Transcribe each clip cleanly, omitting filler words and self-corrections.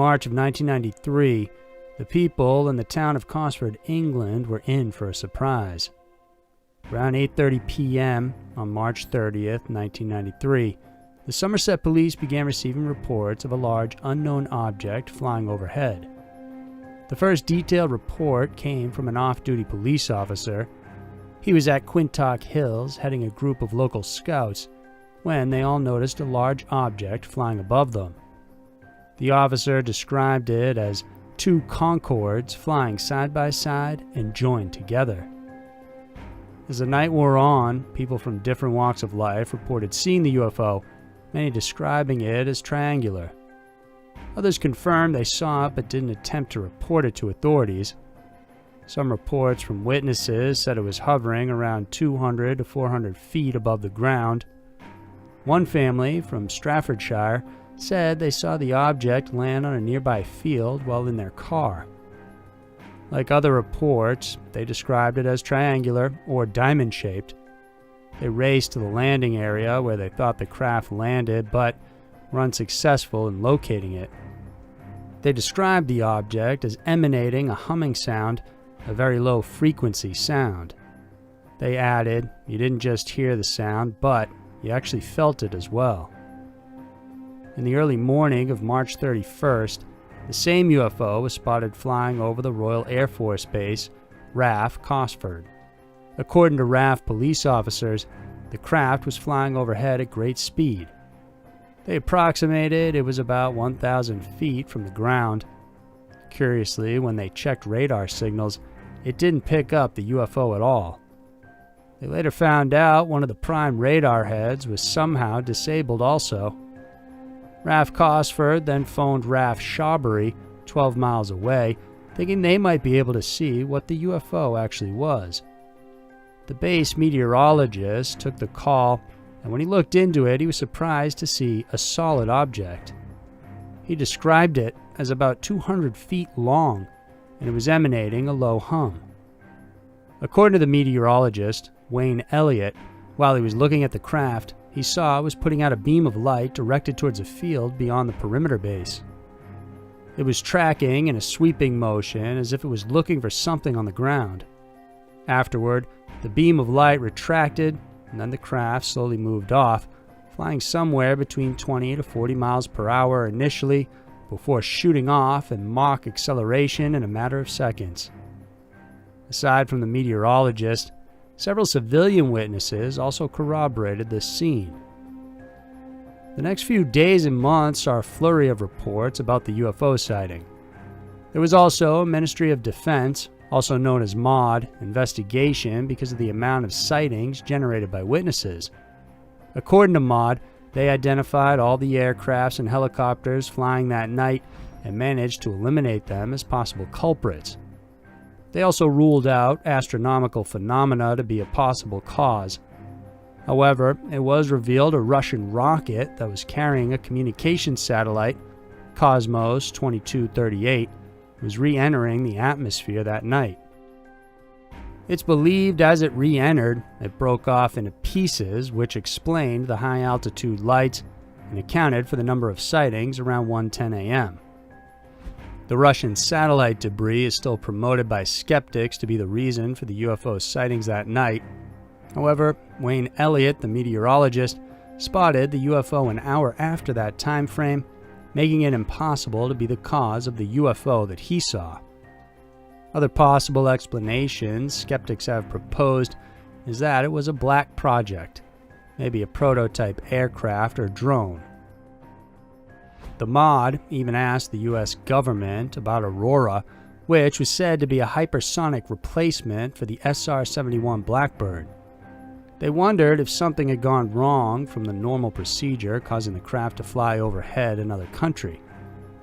March of 1993, the people in the town of Cosford, England, were in for a surprise. Around 8:30 p.m. on March 30th, 1993, the Somerset police began receiving reports of a large unknown object flying overhead. The first detailed report came from an off-duty police officer. He was at Quintock Hills heading a group of local scouts when they all noticed a large object flying above them. The officer described it as two Concords flying side by side and joined together. As the night wore on, people from different walks of life reported seeing the UFO, many describing it as triangular. Others confirmed they saw it but didn't attempt to report it to authorities. Some reports from witnesses said it was hovering around 200 to 400 feet above the ground. One family from Staffordshire said they saw the object land on a nearby field while in their car. Like other reports, they described it as triangular or diamond-shaped. They raced to the landing area where they thought the craft landed, but were unsuccessful in locating it. They described the object as emanating a humming sound, a very low-frequency sound. They added, you didn't just hear the sound, but you actually felt it as well. In the early morning of March 31st, the same UFO was spotted flying over the Royal Air Force Base, RAF Cosford. According to RAF police officers, the craft was flying overhead at great speed. They approximated it was about 1,000 feet from the ground. Curiously, when they checked radar signals, it didn't pick up the UFO at all. They later found out one of the prime radar heads was somehow disabled also. RAF Cosford then phoned RAF Shawbury, 12 miles away, thinking they might be able to see what the UFO actually was. The base meteorologist took the call, and when he looked into it, he was surprised to see a solid object. He described it as about 200 feet long, and it was emanating a low hum. According to the meteorologist, Wayne Elliott, while he was looking at the craft, he saw it was putting out a beam of light directed towards a field beyond the perimeter base. It was tracking in a sweeping motion as if it was looking for something on the ground. Afterward, the beam of light retracted, and then the craft slowly moved off, flying somewhere between 20 to 40 miles per hour initially, before shooting off in Mach acceleration in a matter of seconds. Aside from the meteorologist, several civilian witnesses also corroborated this scene. The next few days and months saw a flurry of reports about the UFO sighting. There was also a Ministry of Defense, also known as MOD, investigation because of the amount of sightings generated by witnesses. According to MOD, they identified all the aircrafts and helicopters flying that night and managed to eliminate them as possible culprits. They also ruled out astronomical phenomena to be a possible cause. However, it was revealed a Russian rocket that was carrying a communications satellite, Cosmos 2238, was re-entering the atmosphere that night. It's believed as it re-entered, it broke off into pieces, which explained the high-altitude lights and accounted for the number of sightings around 1:10 a.m. The Russian satellite debris is still promoted by skeptics to be the reason for the UFO sightings that night. However, Wayne Elliott, the meteorologist, spotted the UFO an hour after that time frame, making it impossible to be the cause of the UFO that he saw. Other possible explanations skeptics have proposed is that it was a black project, maybe a prototype aircraft or drone. The MOD even asked the U.S. government about Aurora, which was said to be a hypersonic replacement for the SR-71 Blackbird. They wondered if something had gone wrong from the normal procedure causing the craft to fly overhead another country.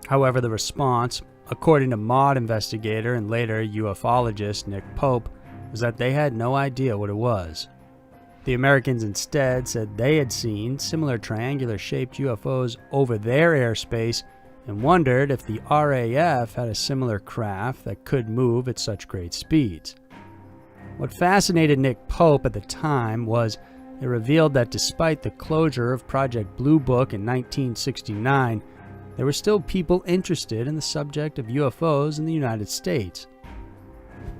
However, the response, according to MOD investigator and later ufologist Nick Pope, was that they had no idea what it was. The Americans instead said they had seen similar triangular-shaped UFOs over their airspace and wondered if the RAF had a similar craft that could move at such great speeds. What fascinated Nick Pope at the time was it revealed that despite the closure of Project Blue Book in 1969, there were still people interested in the subject of UFOs in the United States.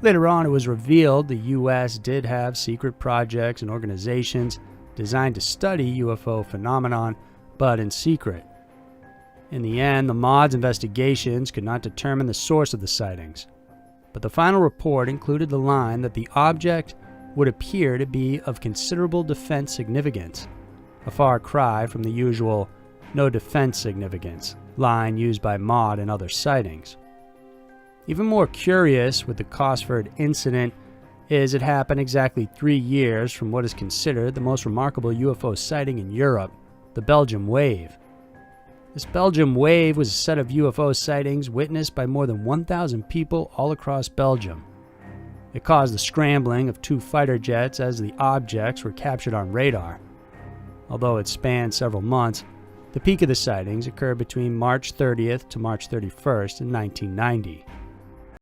Later on, it was revealed the U.S. did have secret projects and organizations designed to study UFO phenomenon, but in secret. In the end, the MOD's investigations could not determine the source of the sightings, but the final report included the line that the object would appear to be of considerable defense significance, a far cry from the usual no defense significance line used by MOD and other sightings. Even more curious with the Cosford Incident is it happened exactly 3 years from what is considered the most remarkable UFO sighting in Europe, the Belgium Wave. This Belgium Wave was a set of UFO sightings witnessed by more than 1,000 people all across Belgium. It caused the scrambling of 2 fighter jets as the objects were captured on radar. Although it spanned several months, the peak of the sightings occurred between March 30th to March 31st in 1990.